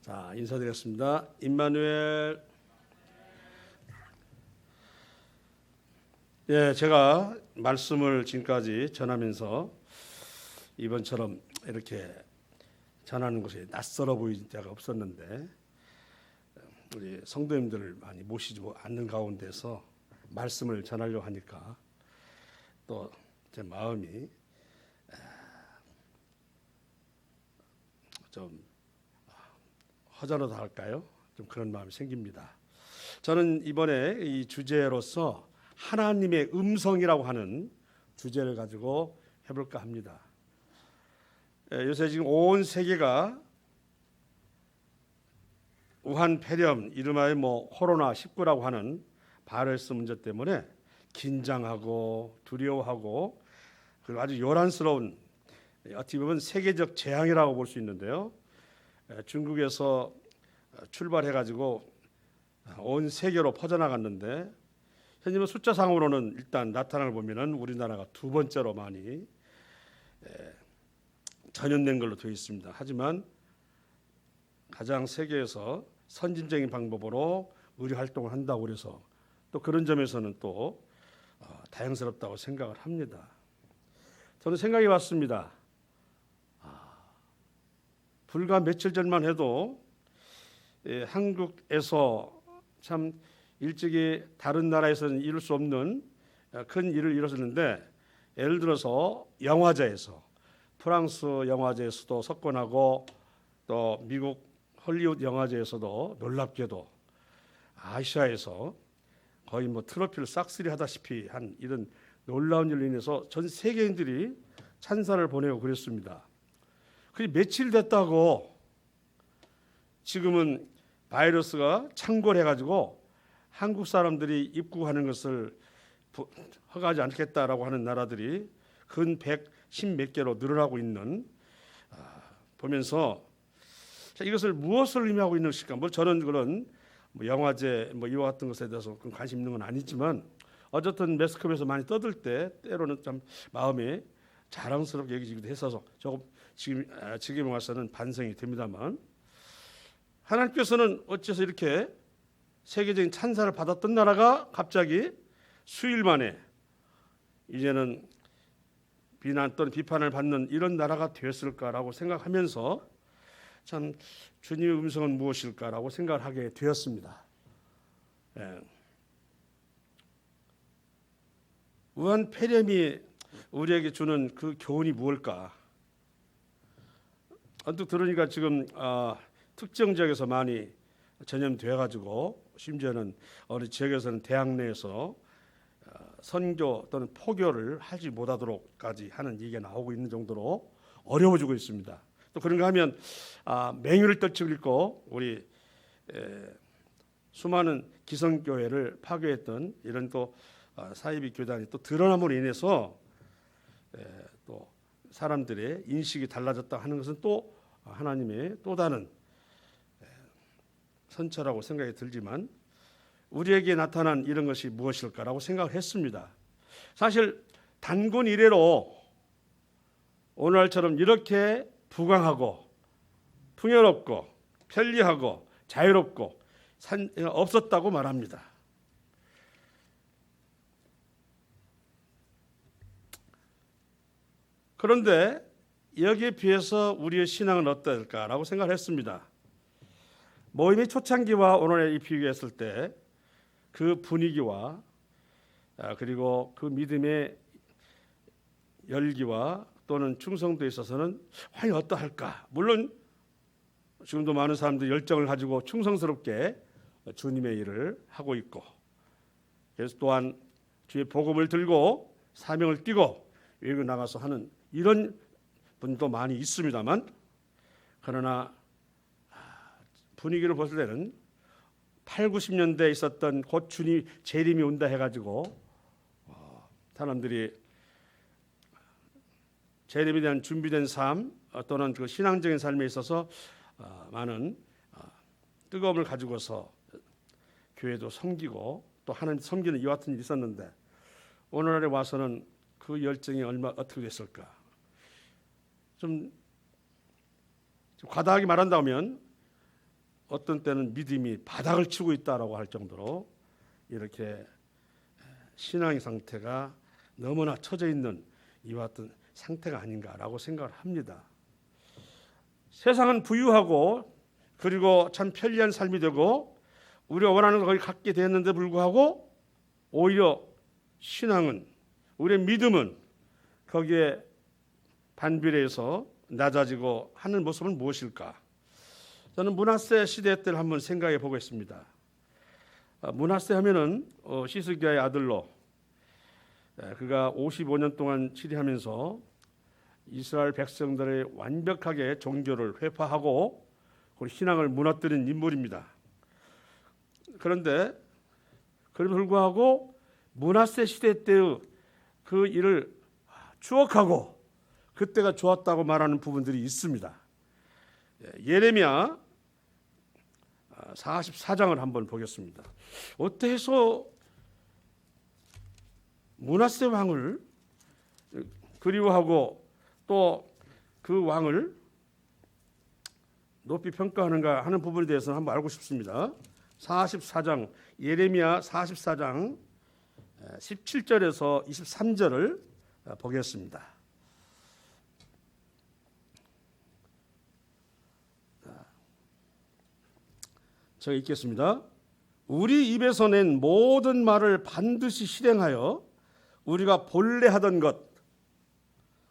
자, 인사드리겠습니다. 임마누엘. 예, 제가 말씀을 지금까지 전하면서 이번처럼 이렇게 전하는 것이 낯설어 보이는 때가 없었는데 우리 성도님들을 많이 모시지 않는 가운데서 말씀을 전하려고 하니까 또 제 마음이 좀 허전하다 할까요? 좀 그런 마음이 생깁니다. 저는 이번에 이 주제로서 하나님의 음성이라고 하는 주제를 가지고 해볼까 합니다. 요새 지금 온 세계가 우한 폐렴, 이름하여 코로나19라고 하는 바이러스 문제 때문에 긴장하고 두려워하고 그리고 아주 요란스러운 어떻게 보면 세계적 재앙이라고 볼 수 있는데요. 중국에서 출발해가지고 온 세계로 퍼져나갔는데 현재 숫자상으로는 일단 나타나는 걸 보면은 우리나라가 두 번째로 많이 전염된 걸로 되어 있습니다. 하지만 가장 세계에서 선진적인 방법으로 의료 활동을 한다고 그래서 또 그런 점에서는 또 다행스럽다고 생각을 합니다. 저는 생각이 왔습니다. 불과 며칠 전만 해도 한국에서 참 일찍이 다른 나라에서는 이룰 수 없는 큰 일을 이뤘었는데, 예를 들어서 영화제에서 프랑스 영화제에서도 석권하고 또 미국 헐리우드 영화제에서도 놀랍게도 아시아에서 거의 트로피를 싹쓸이 하다시피 한 이런 놀라운 일로 인해서 전 세계인들이 찬사를 보내고 그랬습니다. 그게 며칠 됐다고 지금은 바이러스가 창궐해가지고 한국 사람들이 입국하는 것을 허가하지 않겠다라고 하는 나라들이 근 110 몇 개로 늘어나고 있는 보면서 이것을 무엇을 의미하고 있는 것일까? 저는 그런 영화제 이와 같은 것에 대해서 관심 있는 건 아니지만 어쨌든 매스컴에서 많이 떠들 때 때로는 참 마음에 자랑스럽게 여기지기도 했어서 조금 지금 와서는 반성이 됩니다만, 하나님께서는 어째서 이렇게 세계적인 찬사를 받았던 나라가 갑자기 수일 만에 이제는 비난 또는 비판을 받는 이런 나라가 되었을까라고 생각하면서 참 주님의 음성은 무엇일까라고 생각을 하게 되었습니다. 우한 폐렴이 우리에게 주는 그 교훈이 무엇일까? 언뜻 들으니까 지금 특정 지역에서 많이 전염되어 가지고 심지어는 어느 지역에서는 대학 내에서 선교 또는 포교를 하지 못하도록까지 하는 얘기가 나오고 있는 정도로 어려워지고 있습니다. 또 그런가 하면 맹유를 떨치고 있고 우리 수많은 기성교회를 파괴했던 이런 또 사이비 교단이 또 드러남으로 인해서 또 사람들의 인식이 달라졌다 하는 것은 또 하나님의 또 다른 선처라고 생각이 들지만, 우리에게 나타난 이런 것이 무엇일까라고 생각을 했습니다. 사실 단군 이래로 오늘날처럼 이렇게 부강하고 풍요롭고 편리하고 자유롭고 없었다고 말합니다. 그런데 여기에 비해서 우리의 신앙은 어떨까라고 생각을 했습니다. 모임의 초창기와 오늘의 이 비교했을 때 그 분위기와 그리고 그 믿음의 열기와 또는 충성도에 있어서는 과연 어떠할까? 물론 지금도 많은 사람들이 열정을 가지고 충성스럽게 주님의 일을 하고 있고, 그래서 또한 주의 복음을 들고 사명을 띠고 외국 나가서 하는 이런 분도 많이 있습니다만, 그러나 분위기를 봤을 때는 8, 90년대에 있었던 곧 주님 재림이 온다 해가지고 사람들이 재림에 대한 준비된 삶 또는 그 신앙적인 삶에 있어서 많은 뜨거움을 가지고서 교회도 섬기고 또 하나님 섬기는 이와 같은 일이 있었는데, 오늘날에 와서는 그 열정이 어떻게 됐을까? 좀 과다하게 말한다면 어떤 때는 믿음이 바닥을 치고 있다라고 할 정도로 이렇게 신앙의 상태가 너무나 처져 있는 이와 같은 상태가 아닌가라고 생각을 합니다. 세상은 부유하고 그리고 참 편리한 삶이 되고 우리가 원하는 걸 갖게 되었는데 불구하고 오히려 신앙은, 우리의 믿음은 거기에 반비례해서 낮아지고 하는 모습은 무엇일까? 저는 므낫세 시대 때를 한번 생각해 보겠습니다. 므낫세 하면은 시스기야의 아들로 그가 55년 동안 치리하면서 이스라엘 백성들의 완벽하게 종교를 회파하고 신앙을 무너뜨린 인물입니다. 그런데 그럼에도 불구하고 므낫세 시대 때의 그 일을 추억하고 그때가 좋았다고 말하는 부분들이 있습니다. 예레미야 44장을 한번 보겠습니다. 어떻게 해서 므낫세 왕을 그리워하고 또 그 왕을 높이 평가하는가 하는 부분에 대해서는 한번 알고 싶습니다. 44장, 예레미야 44장 17절에서 23절을 보겠습니다. 제가 읽겠습니다. 우리 입에서 낸 모든 말을 반드시 실행하여 우리가 본래 하던 것,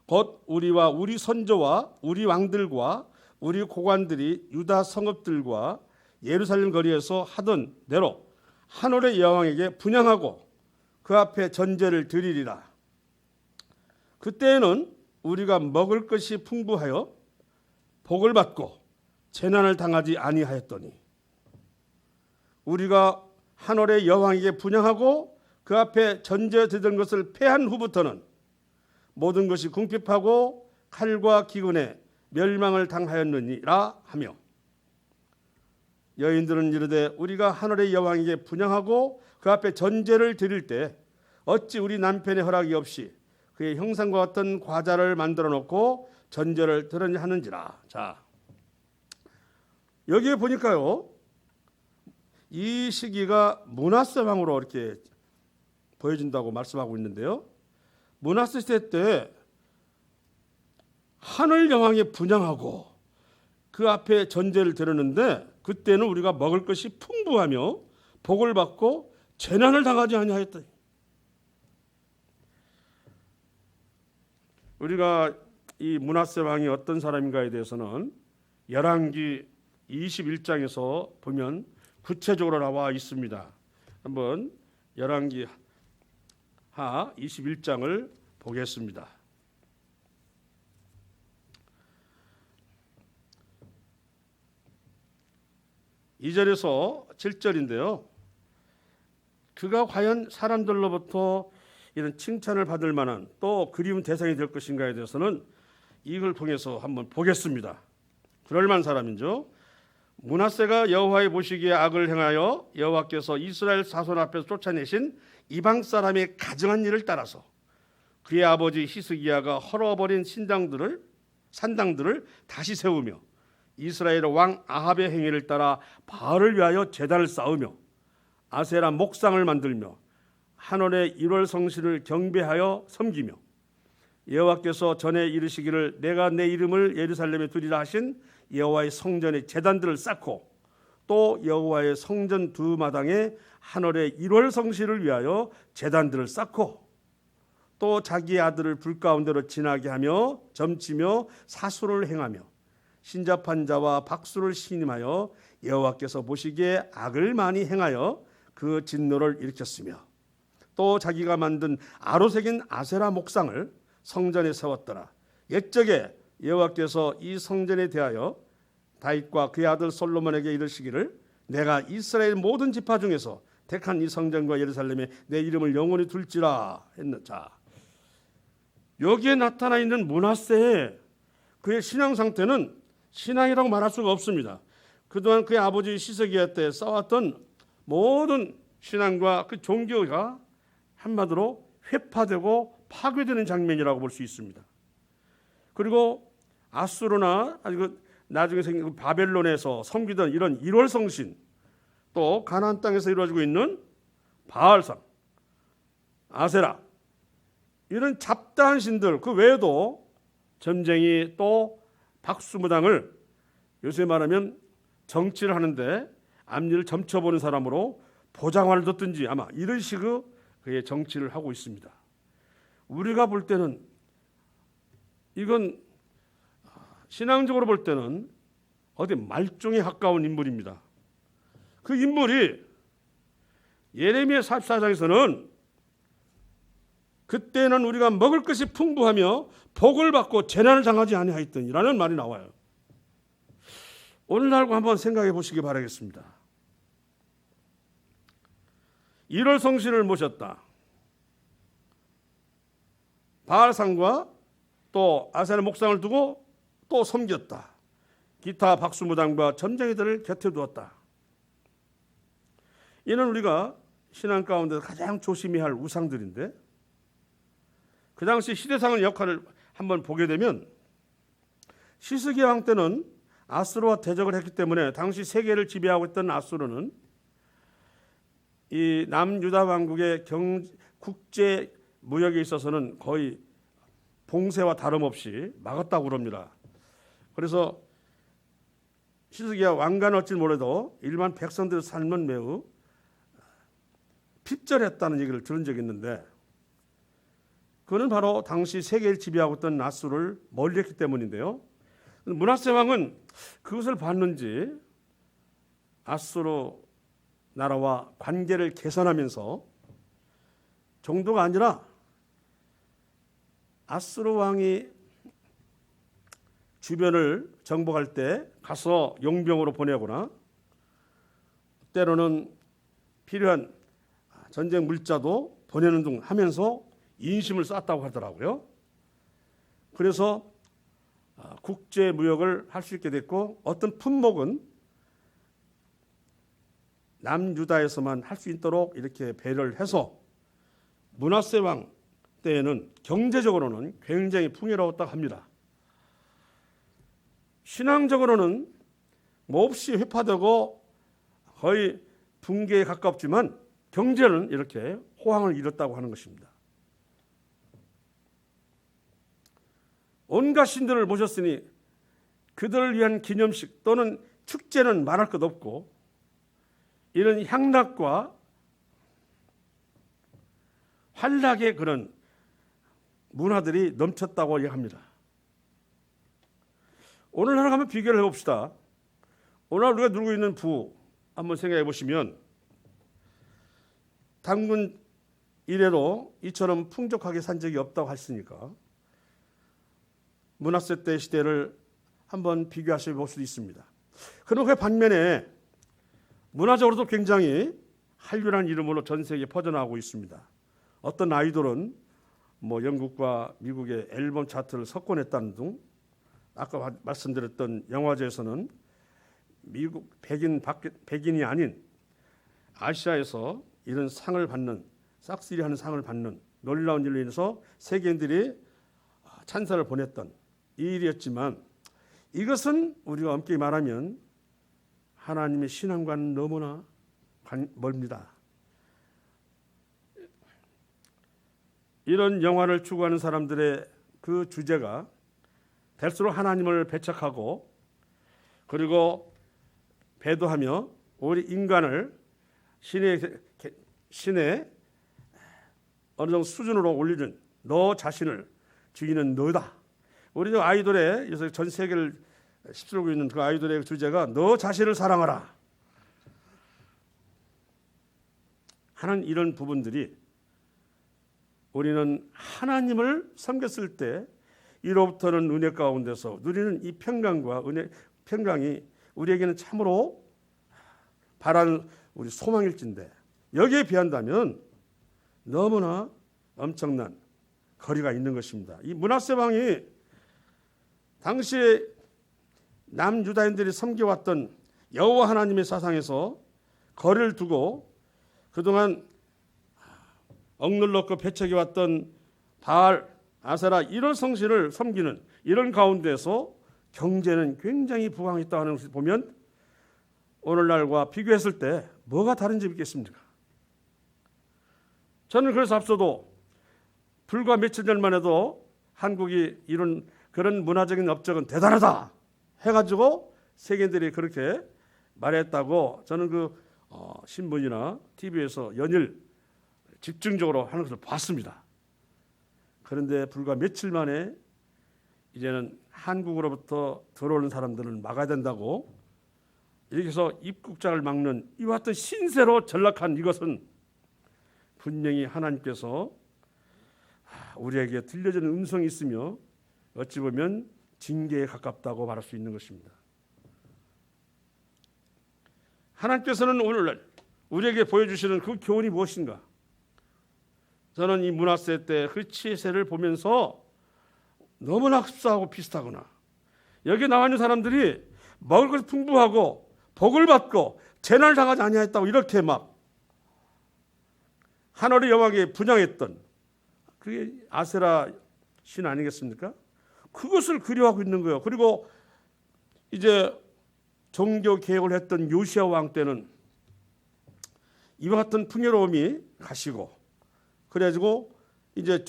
곧 우리와 우리 선조와 우리 왕들과 우리 고관들이 유다 성읍들과 예루살렘 거리에서 하던 대로 하늘의 여왕에게 분향하고 그 앞에 전제를 드리리라. 그때에는 우리가 먹을 것이 풍부하여 복을 받고 재난을 당하지 아니하였더니 우리가 하늘의 여왕에게 분향하고 그 앞에 전제 드리던 것을 패한 후부터는 모든 것이 궁핍하고 칼과 기근에 멸망을 당하였느니라 하며 여인들은 이르되 우리가 하늘의 여왕에게 분향하고 그 앞에 전제를 드릴 때 어찌 우리 남편의 허락이 없이 그의 형상과 같은 과자를 만들어 놓고 전제를 드렸냐 하는지라. 자, 여기에 보니까요, 이 시기가 므낫세 왕으로 이렇게 보여진다고 말씀하고 있는데요. 므낫세 시대 때 하늘 여왕에 분향하고 그 앞에 전제를 드렸는데 그때는 우리가 먹을 것이 풍부하며 복을 받고 재난을 당하지 아니하였더니. 우리가 이 므낫세 왕이 어떤 사람인가에 대해서는 열왕기 21장에서 보면 구체적으로 나와 있습니다. 한번 열왕기 하 21장을 보겠습니다. 2절에서 7절인데요. 그가 과연 사람들로부터 이런 칭찬을 받을 만한 또 그리운 대상이 될 것인가에 대해서는 이걸 통해서 한번 보겠습니다. 그럴 만한 사람이죠. 므낫세가 여호와의 보시기에 악을 행하여 여호와께서 이스라엘 사손 앞에서 쫓아내신 이방 사람의 가증한 일을 따라서 그의 아버지 히스기야가 헐어버린 산당들을 다시 세우며 이스라엘 왕 아합의 행위를 따라 바알을 위하여 제단을 쌓으며 아세라 목상을 만들며 하늘의 1월 성신을 경배하여 섬기며 여호와께서 전에 이르시기를 내가 내 이름을 예루살렘에 두리라 하신 여호와의 성전에 제단들을 쌓고 또 여호와의 성전 두 마당에 하늘의 1월 성신을 위하여 제단들을 쌓고 또 자기의 아들을 불 가운데로 지나게 하며 점치며 사수를 행하며 신잡한 자와 박수를 신임하여 여호와께서 보시기에 악을 많이 행하여 그 진노를 일으켰으며 또 자기가 만든 아로 새긴 아세라 목상을 성전에 세웠더라. 옛적에 여호와께서 이 성전에 대하여 다윗과 그의 아들 솔로몬에게 이르시기를 내가 이스라엘 모든 지파 중에서 택한 이 성전과 예루살렘에 내 이름을 영원히 둘지라 했는. 자, 여기에 나타나 있는 므낫세의 그의 신앙 상태는 신앙이라고 말할 수가 없습니다. 그동안 그의 아버지 시스기야 때 쌓았던 모든 신앙과 그 종교가 한마디로 회파되고 파괴되는 장면이라고 볼 수 있습니다. 그리고 아수르나 나중에 생긴 바벨론에서 섬기던 이런 일월 성신, 또 가나안 땅에서 이루어지고 있는 바알상, 아세라, 이런 잡다한 신들, 그 외에도 점쟁이 또 박수무당을 요새 말하면 정치를 하는데 앞니를 점쳐보는 사람으로 보장화를 뒀든지 아마 이런 식의 그의 정치를 하고 있습니다. 우리가 볼 때는 이건 신앙적으로 볼 때는 어디 말종에 가까운 인물입니다. 그 인물이 예레미야 44장에서는 그때는 우리가 먹을 것이 풍부하며 복을 받고 재난을 당하지 아니하였더니라는 말이 나와요. 오늘날과 한번 생각해 보시기 바라겠습니다. 1월 성신을 모셨다. 바알상과 또 아세라 목상을 두고 또 섬겼다. 기타 박수무당과 점쟁이들을 곁에 두었다. 이는 우리가 신앙 가운데 가장 조심해야 할 우상들인데, 그 당시 시대상의 역할을 한번 보게 되면 시스기야 왕 때는 아수르와 대적을 했기 때문에 당시 세계를 지배하고 있던 아수르는 이 남유다 왕국의 국제 무역에 있어서는 거의 봉쇄와 다름없이 막았다고 그럽니다. 그래서 시스기야 왕가는 어찌 몰라도 일반 백성들의 삶은 매우 핍절했다는 얘기를 들은 적이 있는데, 그는 바로 당시 세계를 지배하고 있던 아수르를 멀리했기 때문인데요. 므낫세 왕은 그것을 봤는지 아수르 나라와 관계를 개선하면서 정도가 아니라 아수르 왕이 주변을 정복할 때 가서 용병으로 보내거나 때로는 필요한 전쟁 물자도 보내는 등 하면서 인심을 쌓았다고 하더라고요. 그래서 국제 무역을 할 수 있게 됐고, 어떤 품목은 남유다에서만 할 수 있도록 이렇게 배려를 해서 므낫세 왕 때에는 경제적으로는 굉장히 풍요로웠다고 합니다. 신앙적으로는 몹시 회파되고 거의 붕괴에 가깝지만 경제는 이렇게 호황을 이뤘다고 하는 것입니다. 온갖 신들을 모셨으니 그들을 위한 기념식 또는 축제는 말할 것 없고, 이런 향락과 환락의 그런 문화들이 넘쳤다고 이야기합니다. 오늘날 한번 비교를 해봅시다. 오늘 우리가 누리고 있는 부 한번 생각해 보시면 단군 이래로 이처럼 풍족하게 산 적이 없다고 했으니까 므낫세 때 시대를 한번 비교하셔 볼 수 있습니다. 그럼 그 반면에 문화적으로도 굉장히 한류라는 이름으로 전 세계에 퍼져나가고 있습니다. 어떤 아이돌은 영국과 미국의 앨범 차트를 석권했다는 등, 아까 말씀드렸던 영화제에서는 미국 백인이 아닌 아시아에서 이런 상을 받는, 싹쓸이하는 상을 받는 놀라운 일로 인해서 세계인들이 찬사를 보냈던 이 일이었지만, 이것은 우리가 엄격히 말하면 하나님의 신앙과는 너무나 멀습니다. 이런 영화를 추구하는 사람들의 그 주제가 될수록 하나님을 배척하고, 그리고 배도하며 우리 인간을 신의 어느 정도 수준으로 올리는, 너 자신을 죽이는 너다. 우리 아이돌의, 요새 전 세계를 휩쓸고 있는 그 아이돌의 주제가 너 자신을 사랑하라 하는 이런 부분들이, 우리는 하나님을 섬겼을 때 이로부터는 은혜 가운데서 누리는 이 평강과 평강이 우리에게는 참으로 바라는 우리 소망일진데, 여기에 비한다면 너무나 엄청난 거리가 있는 것입니다. 이 므낫세 왕이 당시에 남유다인들이 섬겨왔던 여호와 하나님의 사상에서 거리를 두고 그동안 억눌렀고 배척해왔던 바알, 아세라 이런 성신을 섬기는 이런 가운데서 경제는 굉장히 부강했다고 하는 것을 보면 오늘날과 비교했을 때 뭐가 다른 점이 있겠습니까? 저는 그래서 앞서도 불과 며칠 전만 해도 한국이 이룬 그런 문화적인 업적은 대단하다 해가지고 세계인들이 그렇게 말했다고 저는 신문이나 TV에서 연일 집중적으로 하는 것을 봤습니다. 그런데 불과 며칠 만에 이제는 한국으로부터 들어오는 사람들을 막아야 된다고 이렇게 해서 입국자를 막는 이와 같은 신세로 전락한 이것은 분명히 하나님께서 우리에게 들려주는 음성이 있으며 어찌 보면 징계에 가깝다고 말할 수 있는 것입니다. 하나님께서는 오늘날 우리에게 보여주시는 그 교훈이 무엇인가? 저는 이 문화세 때 그 치세를 보면서 너무나 흡사하고 비슷하구나. 여기 나와 있는 사람들이 먹을 것이 풍부하고 복을 받고 재난을 당하지 아니하였다고 이렇게 막 하늘의 여왕에게 분양했던 그게 아세라 신 아니겠습니까? 그것을 그리워하고 있는 거예요. 그리고 이제 종교 개혁을 했던 요시야 왕 때는 이와 같은 풍요로움이 가시고 그래가지고 이제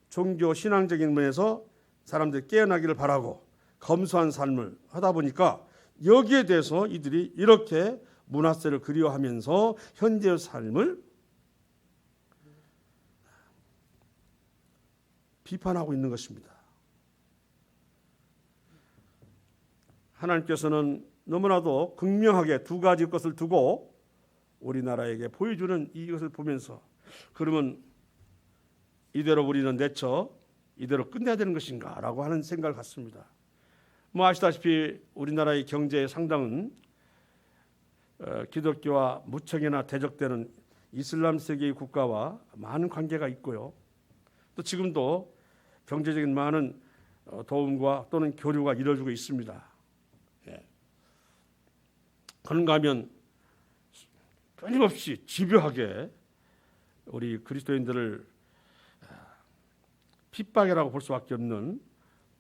종교 신앙적인 면에서 사람들이 깨어나기를 바라고 검소한 삶을 하다 보니까 여기에 대해서 이들이 이렇게 문화세를 그리워하면서 현재의 삶을 비판하고 있는 것입니다. 하나님께서는 너무나도 극명하게 두 가지 것을 두고 우리나라에게 보여주는 이것을 보면서 그러면 이대로 우리는 내쳐 이대로 끝내야 되는 것인가 라고 하는 생각을 갖습니다. 아시다시피 우리나라의 경제의 상당은 기독교와 무척이나 대적되는 이슬람 세계의 국가와 많은 관계가 있고요. 또 지금도 경제적인 많은 도움과 또는 교류가 이루어지고 있습니다. 그런가 하면 끊임없이 집요하게 우리 그리스도인들을 핍박이라고 볼 수밖에 없는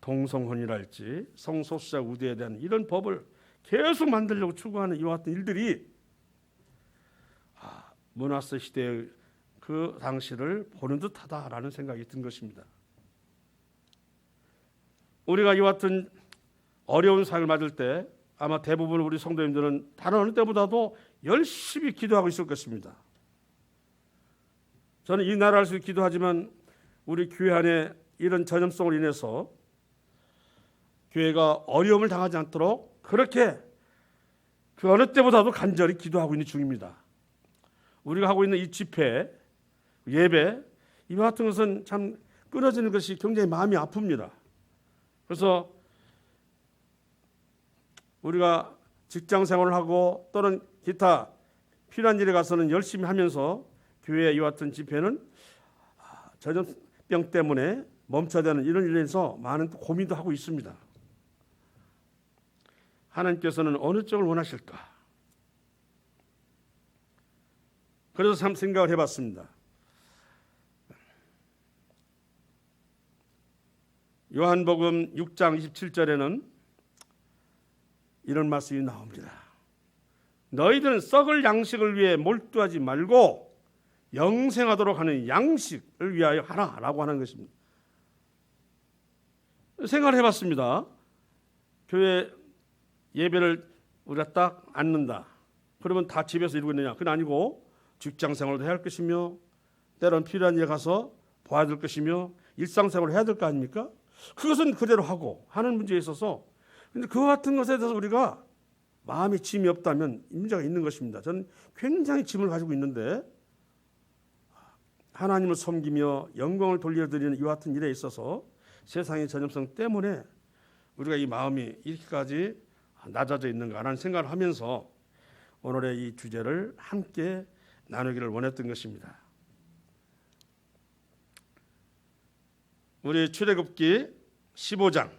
동성혼이랄지 성소수자 우대에 대한 이런 법을 계속 만들려고 추구하는 이와 같은 일들이 문화세 시대의 그 당시를 보는 듯하다라는 생각이 든 것입니다. 우리가 이와 같은 어려운 상을 맞을 때 아마 대부분 우리 성도님들은 다른 어느 때보다도 열심히 기도하고 있을 것입니다. 저는 이 나라를 위해서 기도하지만 우리 교회 안에 이런 전염성으로 인해서 교회가 어려움을 당하지 않도록 그렇게 그 어느 때보다도 간절히 기도하고 있는 중입니다. 우리가 하고 있는 이 집회, 예배 이와 같은 것은 참 끊어지는 것이 굉장히 마음이 아픕니다. 그래서 우리가 직장 생활을 하고 또는 기타 필요한 일에 가서는 열심히 하면서 교회 이와 같은 집회는 전염병 때문에 멈춰야 되는 이런 일에 대해서 많은 고민도 하고 있습니다. 하나님께서는 어느 쪽을 원하실까? 그래서 참 생각을 해봤습니다. 요한복음 6장 27절에는 이런 말씀이 나옵니다. 너희들은 썩을 양식을 위해 몰두하지 말고 영생하도록 하는 양식을 위하여 하라라고 하는 것입니다. 생각을 해봤습니다. 교회 예배를 우리가 딱 앉는다. 그러면 다 집에서 이루고 있느냐? 그건 아니고 직장 생활도 해야 할 것이며 때론 필요한 데 가서 봐야 될 것이며 일상생활을 해야 될 거 아닙니까? 그것은 그대로 하고 하는 문제에 있어서 근데 그와 같은 것에 대해서 우리가 마음에 짐이 없다면 문제가 있는 것입니다. 저는 굉장히 짐을 가지고 있는데 하나님을 섬기며 영광을 돌려드리는 이와 같은 일에 있어서 세상의 전염성 때문에 우리가 이 마음이 이렇게까지 낮아져 있는가라는 생각을 하면서 오늘의 이 주제를 함께 나누기를 원했던 것입니다. 우리 출애굽기 15장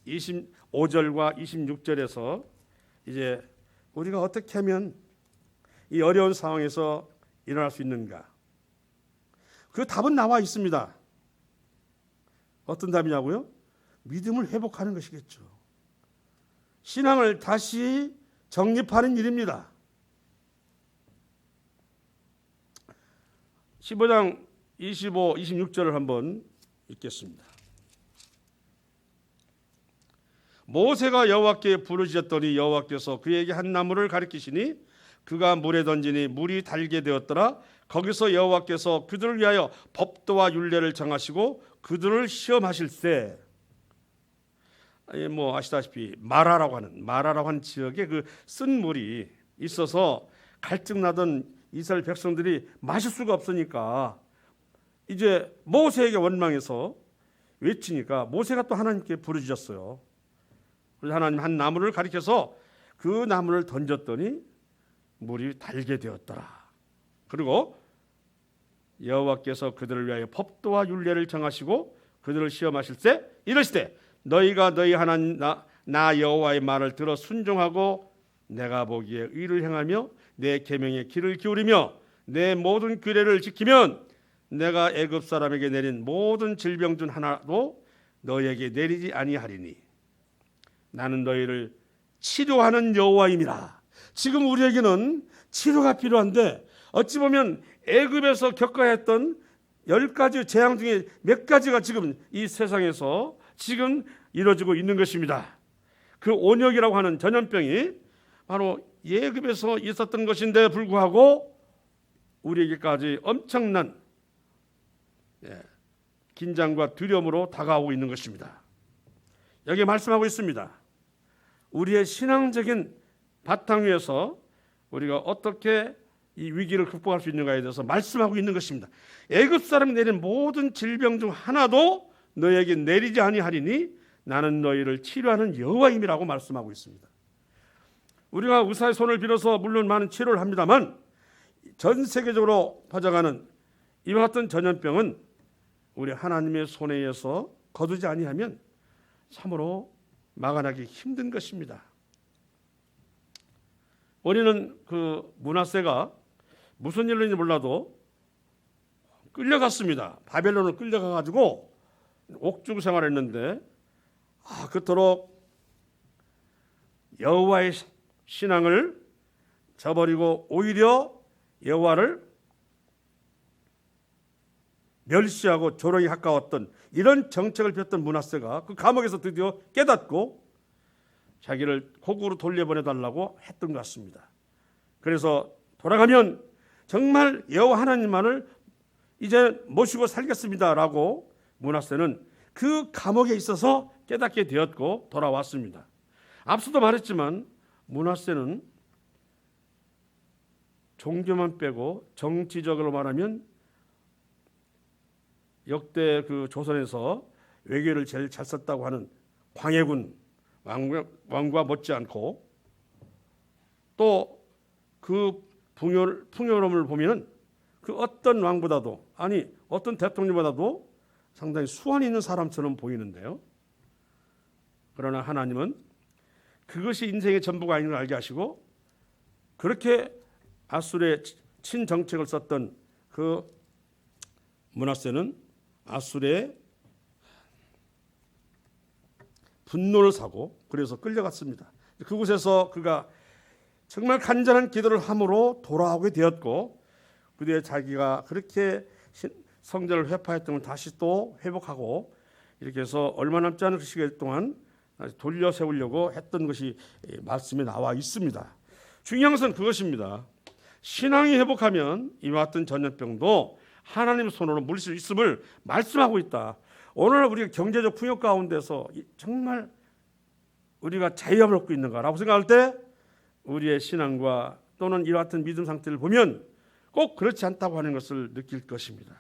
25절과 26절에서 이제 우리가 어떻게 하면 이 어려운 상황에서 일어날 수 있는가? 그 답은 나와 있습니다. 어떤 답이냐고요? 믿음을 회복하는 것이겠죠. 신앙을 다시 정립하는 일입니다. 15장 25, 26절을 한번 읽겠습니다. 모세가 여호와께 부르짖었더니 여호와께서 그에게 한 나무를 가리키시니 그가 물에 던지니 물이 달게 되었더라. 거기서 여호와께서 그들을 위하여 법도와 율례를 정하시고 그들을 시험하실세. 아시다시피 마라라고 하는 지역에 그 쓴 물이 있어서 갈증 나던 이스라엘 백성들이 마실 수가 없으니까 이제 모세에게 원망해서 외치니까 모세가 또 하나님께 부르짖었어요. 그래서 하나님 한 나무를 가리켜서 그 나무를 던졌더니 물이 달게 되었더라. 그리고 여호와께서 그들을 위하여 법도와 율례를 정하시고 그들을 시험하실세 이르시되 너희가 너희 하나님 나 여호와의 말을 들어 순종하고 내가 보기에 의를 행하며 내 계명에 귀를 기울이며 내 모든 규례를 지키면 내가 애굽 사람에게 내린 모든 질병 중 하나도 너희에게 내리지 아니하리니 나는 너희를 치료하는 여호와임이라. 지금 우리에게는 치료가 필요한데 어찌 보면 애굽에서 겪어야 했던 10가지 재앙 중에 몇 가지가 지금 이 세상에서 지금 이루어지고 있는 것입니다. 그 온역이라고 하는 전염병이 바로 애굽에서 있었던 것인데 불구하고 우리에게까지 엄청난 긴장과 두려움으로 다가오고 있는 것입니다. 여기 말씀하고 있습니다. 우리의 신앙적인 바탕 위에서 우리가 어떻게 이 위기를 극복할 수 있는가에 대해서 말씀하고 있는 것입니다. 애굽 사람이 내린 모든 질병 중 하나도 너희에게 내리지 아니하리니 나는 너희를 치료하는 여호와임이라고 말씀하고 있습니다. 우리가 의사의 손을 빌어서 물론 많은 치료를 합니다만 전 세계적으로 퍼져가는 이와 같은 전염병은 우리 하나님의 손에 의해서 거두지 아니하면 참으로 막아내기 힘든 것입니다. 우리는 그 므낫세가 무슨 일인지 몰라도 끌려갔습니다. 바벨론을 끌려가가지고 옥중 생활했는데 그토록 여호와의 신앙을 저버리고 오히려 여호와를 멸시하고 조롱에 가까웠던 이런 정책을 폈던 므낫세가 그 감옥에서 드디어 깨닫고 자기를 고국으로 돌려보내달라고 했던 것 같습니다. 그래서 돌아가면 정말 여호와 하나님만을 이제 모시고 살겠습니다라고 므낫세는 그 감옥에 있어서 깨닫게 되었고 돌아왔습니다. 앞서도 말했지만 므낫세는 종교만 빼고 정치적으로 말하면 역대 그 조선에서 외교를 제일 잘 썼다고 하는 광해군 왕과 못지않고 또 그 풍요로움을 보면 그 어떤 왕보다도 어떤 대통령보다도 상당히 수완이 있는 사람처럼 보이는데요. 그러나 하나님은 그것이 인생의 전부가 아닌 걸 알게 하시고 그렇게 아수르의 친정책을 썼던 그 므낫세는 아수르의 분노를 사고 그래서 끌려갔습니다. 그곳에서 그가 정말 간절한 기도를 함으로 돌아오게 되었고 그 뒤에 자기가 그렇게 성전을 회파했던 걸 다시 또 회복하고 이렇게 해서 얼마 남지 않은 시간 동안 돌려 세우려고 했던 것이 말씀에 나와 있습니다. 중요한 것은 그것입니다. 신앙이 회복하면 이와 같은 전염병도 하나님의 손으로 물릴 수 있음을 말씀하고 있다. 오늘 우리가 경제적 풍요 가운데서 정말 우리가 자유함을 얻고 있는가라고 생각할 때 우리의 신앙과 또는 이와 같은 믿음 상태를 보면 꼭 그렇지 않다고 하는 것을 느낄 것입니다.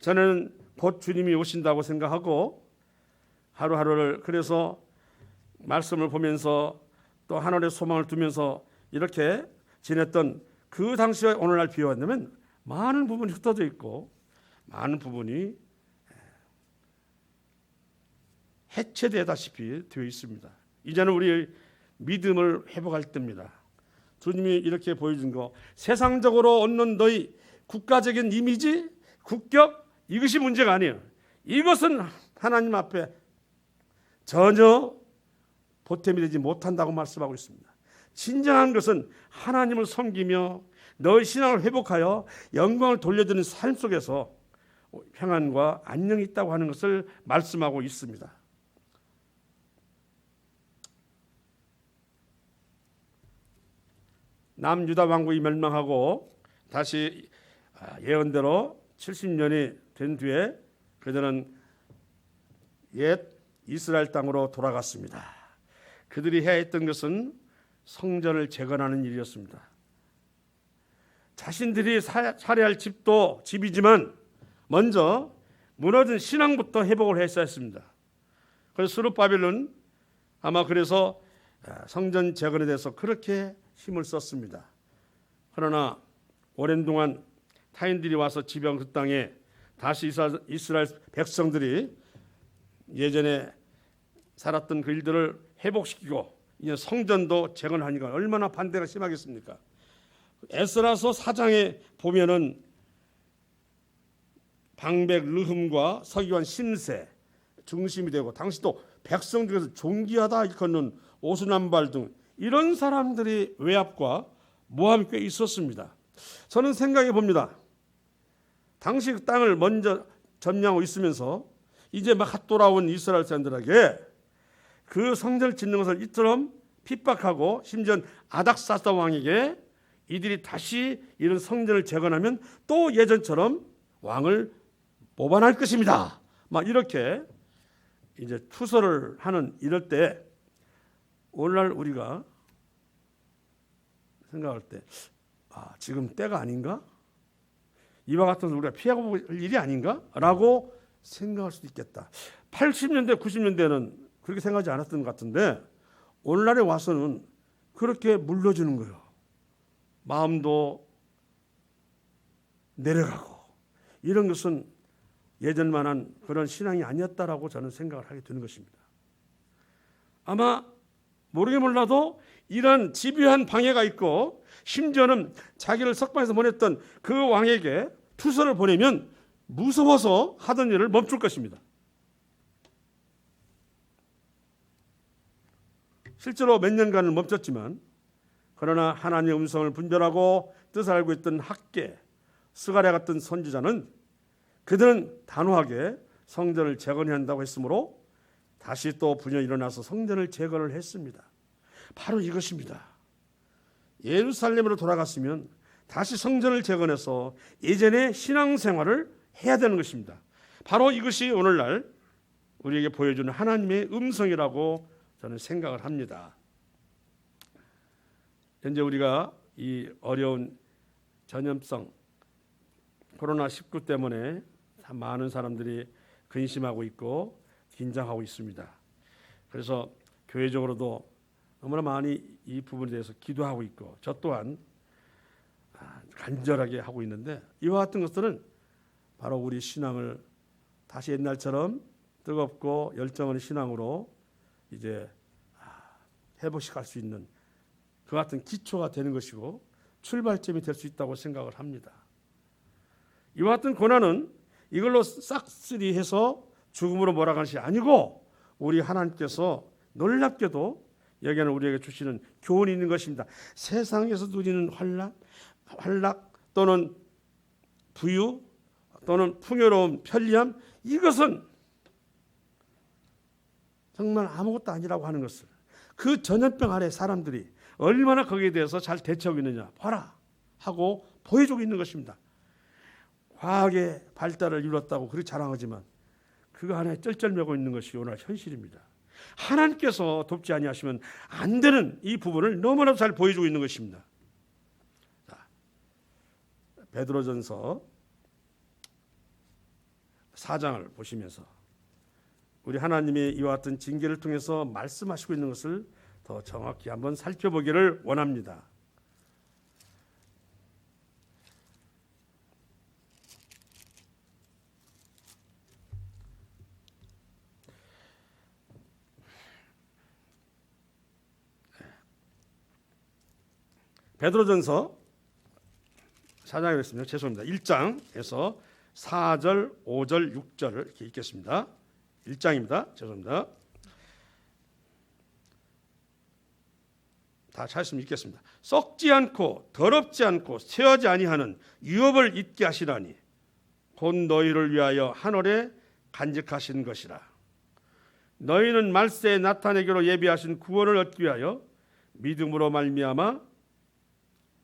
저는 곧 주님이 오신다고 생각하고 하루하루를 그래서 말씀을 보면서 또 하늘의 소망을 두면서 이렇게 지냈던 그 당시와 오늘날 비교한다면 많은 부분이 흩어져 있고 많은 부분이 해체되다시피 되어 있습니다. 이제는 우리 믿음을 회복할 때입니다. 주님이 이렇게 보여준 거 세상적으로 얻는 너희 국가적인 이미지, 국격 이것이 문제가 아니에요. 이것은 하나님 앞에 전혀 보탬이 되지 못한다고 말씀하고 있습니다. 진정한 것은 하나님을 섬기며 너의 신앙을 회복하여 영광을 돌려드리는 삶 속에서 평안과 안녕이 있다고 하는 것을 말씀하고 있습니다. 남유다 왕국이 멸망하고 다시 예언대로 70년이 된 뒤에 그들은 옛 이스라엘 땅으로 돌아갔습니다. 그들이 해야 했던 것은 성전을 재건하는 일이었습니다. 자신들이 살해할 집도 집이지만 먼저 무너진 신앙부터 회복을 했어야 했습니다. 그래서 스룹바벨은 아마 그래서 성전 재건에 대해서 그렇게 힘을 썼습니다. 그러나 오랜 동안 타인들이 와서 지배한 그 땅에 다시 이스라엘 백성들이 예전에 살았던 그 일들을 회복시키고 이제 성전도 재건하니까 얼마나 반대가 심하겠습니까? 에스라서 4장에 보면은 방백 르흠과 서기관 심세 중심이 되고 당시 또 백성 중에서 존귀하다 일컫는 오수남발 등 이런 사람들이 외압과 모함이 꽤 있었습니다. 저는 생각해 봅니다. 당시 그 땅을 먼저 점령하고 있으면서 이제 막 돌아온 이스라엘 사람들에게 그 성전을 짓는 것을 이처럼 핍박하고 심지어 아닥사스다 왕에게 이들이 다시 이런 성전을 재건하면 또 예전처럼 왕을 모반할 것입니다. 막 이렇게 이제 투서를 하는 이럴 때 오늘날 우리가 생각할 때 지금 때가 아닌가? 이와 같은 우리가 피하고 볼 일이 아닌가? 라고 생각할 수도 있겠다. 80년대, 90년대는 그렇게 생각하지 않았던 것 같은데 오늘날에 와서는 그렇게 물러주는 거예요. 마음도 내려가고 이런 것은 예전만한 그런 신앙이 아니었다라고 저는 생각을 하게 되는 것입니다. 아마 모르게 몰라도 이런 집요한 방해가 있고 심지어는 자기를 석방해서 보냈던 그 왕에게 투서를 보내면 무서워서 하던 일을 멈출 것입니다. 실제로 몇 년간은 멈췄지만 그러나 하나님의 음성을 분별하고 뜻을 알고 있던 학계, 스가랴 같은 선지자는 그들은 단호하게 성전을 재건해야 한다고 했으므로 다시 또 분열이 일어나서 성전을 재건을 했습니다. 바로 이것입니다. 예루살렘으로 돌아갔으면 다시 성전을 재건해서 예전의 신앙생활을 해야 되는 것입니다. 바로 이것이 오늘날 우리에게 보여주는 하나님의 음성이라고 저는 생각을 합니다. 현재 우리가 이 어려운 전염성 코로나19 때문에 참 많은 사람들이 근심하고 있고 긴장하고 있습니다. 그래서 교회적으로도 너무나 많이 이 부분에 대해서 기도하고 있고 저 또한 간절하게 하고 있는데 이와 같은 것들은 바로 우리 신앙을 다시 옛날처럼 뜨겁고 열정 있는 신앙으로 이제 회복시킬 수 있는 그 같은 기초가 되는 것이고 출발점이 될 수 있다고 생각을 합니다. 이와 같은 고난은 이걸로 싹쓸이 해서 죽음으로 몰아가는 것이 아니고 우리 하나님께서 놀랍게도 여기에는 우리에게 주시는 교훈이 있는 것입니다. 세상에서 누리는 환락 또는 부유 또는 풍요로운 편리함 이것은 정말 아무것도 아니라고 하는 것을 그 전염병 아래 사람들이 얼마나 거기에 대해서 잘 대처하고 있느냐 봐라 하고 보여주고 있는 것입니다. 과학의 발달을 이뤘다고 그렇게 자랑하지만 그 안에 쩔쩔매고 있는 것이 오늘 현실입니다. 하나님께서 돕지 아니하시면 안 되는 이 부분을 너무나 잘 보여주고 있는 것입니다. 자, 베드로전서 4장을 보시면서 우리 하나님이 이와 같은 징계를 통해서 말씀하시고 있는 것을 더 정확히 한번 살펴보기를 원합니다. 베드로전서 4장에 있습니다. 죄송합니다. 1장에서 4절, 5절, 6절을 이렇게 읽겠습니다. 1장입니다. 죄송합니다. 다 찾으시면 읽겠습니다. 썩지 않고 더럽지 않고 쇠하지 아니하는 유업을 잊게 하시라니 곧 너희를 위하여 하늘에 간직하신 것이라. 너희는 말세에 나타내기로 예비하신 구원을 얻기 위하여 믿음으로 말미암아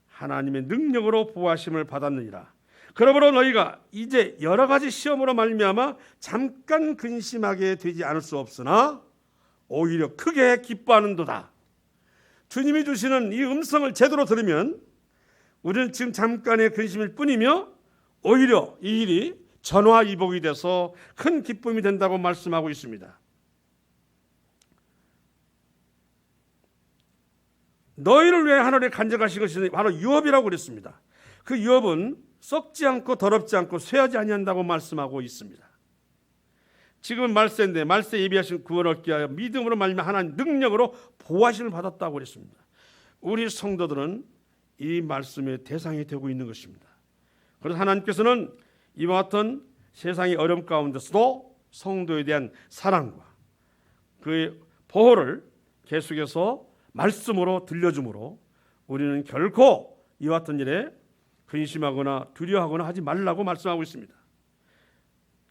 하나님의 능력으로 보호하심을 받았느니라. 그러므로 너희가 이제 여러 가지 시험으로 말미암아 잠깐 근심하게 되지 않을 수 없으나 오히려 크게 기뻐하는도다. 주님이 주시는 이 음성을 제대로 들으면 우리는 지금 잠깐의 근심일 뿐이며 오히려 이 일이 전화위복이 돼서 큰 기쁨이 된다고 말씀하고 있습니다. 너희를 위해 하늘에 간직하신 것이 바로 유업이라고 그랬습니다. 그 유업은 썩지 않고 더럽지 않고 쇠하지 아니한다고 말씀하고 있습니다. 지금은 말세인데 말세 예비하신 구원을 얻기 위하여 믿음으로 말미암아 하나님 능력으로 보호하심을 받았다고 그랬습니다. 우리 성도들은 이 말씀의 대상이 되고 있는 것입니다. 그래서 하나님께서는 이와 같은 세상의 어려움 가운데서도 성도에 대한 사랑과 그의 보호를 계속해서 말씀으로 들려주므로 우리는 결코 이와 같은 일에 근심하거나 두려워하거나 하지 말라고 말씀하고 있습니다.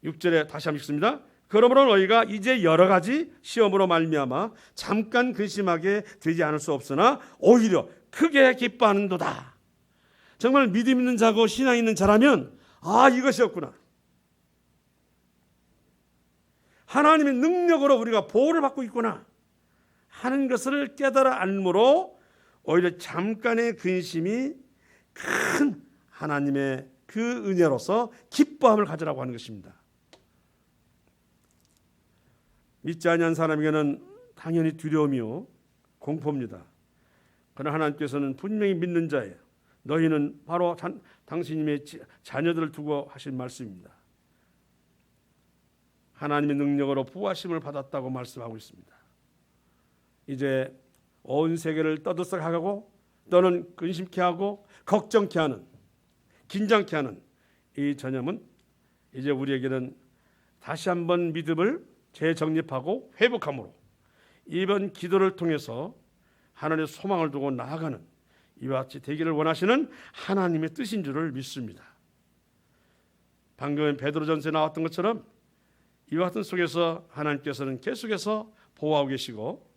6절에 다시 한번 읽습니다. 그러므로 너희가 이제 여러 가지 시험으로 말미암아 잠깐 근심하게 되지 않을 수 없으나 오히려 크게 기뻐하는도다. 정말 믿음 있는 자고 신앙 있는 자라면 이것이었구나. 하나님의 능력으로 우리가 보호를 받고 있구나 하는 것을 깨달아 알므로 오히려 잠깐의 근심이 큰 하나님의 그 은혜로서 기뻐함을 가지라고 하는 것입니다. 믿지 아니한 사람에게는 당연히 두려움이요 공포입니다. 그러나 하나님께서는 분명히 믿는 자예요. 너희는 바로 당신님의 자녀들을 두고 하신 말씀입니다. 하나님의 능력으로 보호하심을 받았다고 말씀하고 있습니다. 이제 온 세계를 떠들썩하고 또는 근심케 하고 걱정케 하는 긴장케 하는 이 전염은 이제 우리에게는 다시 한번 믿음을 재정립하고 회복함으로 이번 기도를 통해서 하나님의 소망을 두고 나아가는 이와 같이 되기를 원하시는 하나님의 뜻인 줄을 믿습니다. 방금 베드로전서에 나왔던 것처럼 이와 같은 속에서 하나님께서는 계속해서 보호하고 계시고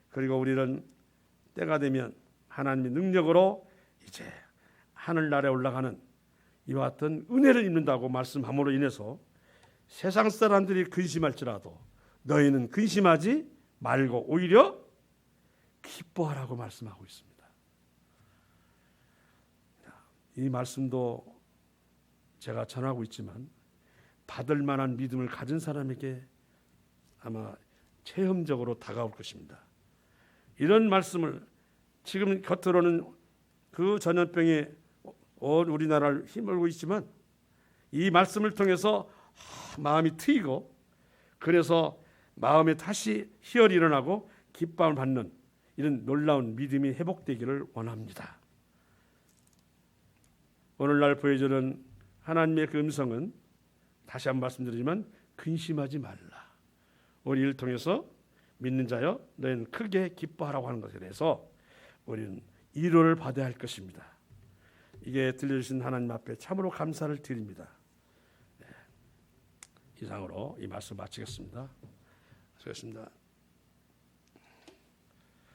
그리고 우리는 때가 되면 하나님의 능력으로 이제 하늘나라에 올라가는 이와 같은 은혜를 입는다고 말씀함으로 인해서 세상 사람들이 근심할지라도 너희는 근심하지 말고 오히려 기뻐하라고 말씀하고 있습니다. 이 말씀도 제가 전하고 있지만 받을 만한 믿음을 가진 사람에게 아마 체험적으로 다가올 것입니다. 이런 말씀을 지금 겉으로는 그 전염병이 온 우리나라를 힘을고 있지만 이 말씀을 통해서 마음이 트이고 그래서 마음에 다시 희열이 일어나고 기쁨을 받는 이런 놀라운 믿음이 회복되기를 원합니다. 오늘날 보여주는 하나님의 그 음성은 다시 한번 말씀드리지만 근심하지 말라. 우리 이를 통해서 믿는 자여 너희는 크게 기뻐하라고 하는 것에 대해서 우리는 위로를 받아야 할 것입니다. 이게 들려주신 하나님 앞에 참으로 감사를 드립니다. 이상으로 이 말씀 마치겠습니다. 수고하셨습니다.